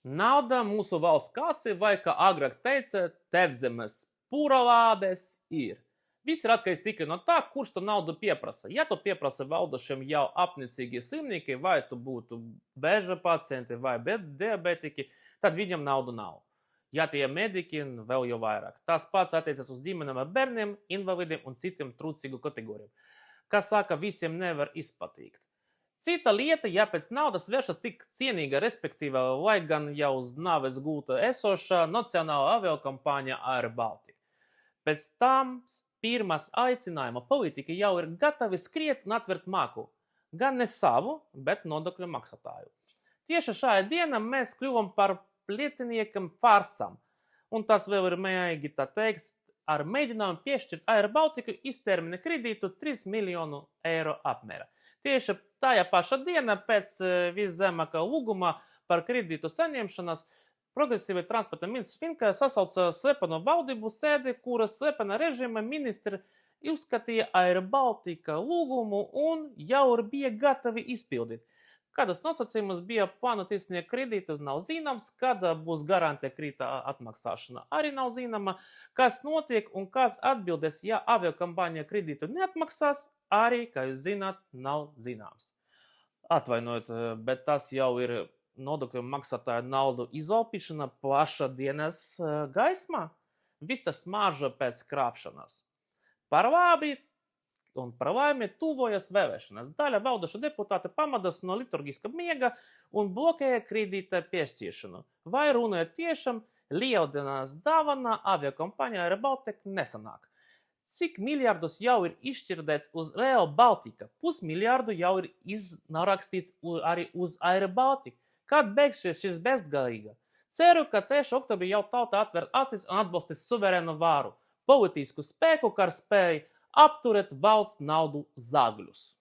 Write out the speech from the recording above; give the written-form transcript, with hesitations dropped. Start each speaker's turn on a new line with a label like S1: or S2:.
S1: Nauda mūsu valsts kasi vai, kā agrāk teica, tevzemes pūralādes ir. Viss ir atkarīgs tikai no tā, kurš to naudu pieprasa. Ja to pieprasa valdošiem jau apnicīgie simnieki, vai tu būtu vēža pacienti vai diabetiķi, tad viņam naudu nav. Ja tie mediķi, vēl jau vairāk. Tas pats attiecas uz ģimenēm ar bērniem, invalidiem un citiem trūcīgu kategorijām. Kā saka, visiem nevar izpatikt. Cita lieta, ja pēc naudas vēršas tik cienīga, respektīvi, lai gan jau uz nāves gulta esošā nacionāla aviokompānija Air Baltica. Pēc tam pirmās aicinājuma politiķi jau ir gatavi skriet un atvert maku. Gan ne savu, bet nodokļu maksātāju. Tieši šajā dienā mēs kļuvam par lieciniekam farsam, un tas vēl ir mēģi tā teikt, ar mēģinājumu piešķirt Air Baltica iztermiņa kredītu 3 miljonu eiro apmērā. Tieši tajā pašā dienā pēc viszemākā lūguma par kredītu saņemšanas progresīvie transporta ministrs Finka sasauca slepeno valdību sēdi, kuras slepena režīma ministri uzskatīja Air Baltica lūgumu un jau bija gatavi izpildīt. Kādas nosacījumus bija plānot izsniegt kredītus, nav zināms, kad būs garantēta kredīta atmaksāšana, arī nav zināma, kas notiek un kas atbildēs, ja aviokompānija kredītu neatmaksās, arī, kā jūs zināt, nav zināms. Atvainojiet, bet tas jau ir nodokļu maksātāju naudu izaupīšana plaša dienas gaismā. Viss tas smarža pēc krāpšanas. Par labi un par laimi tuvojas vēlēšanas. Daļa valdošo deputāti pamodas no liturgiska miega un bloķēja kredīta piešķiršanu. Vai runāja tiešām lieldienas dāvana aviokompānijai Air Baltica nesanāk? Cik miljardus jau ir izšķirdēts uz Rail Baltica? Pusmiljardu jau ir narakstīts arī uz Air Baltica. Kad beigsies šis bezgalīga? Ceru, ka tieši oktobrī jau tauta atver acis un atbalstīs suverēnu varu, politisku spēku, kā spēj apturēt valsts naudu zagļus.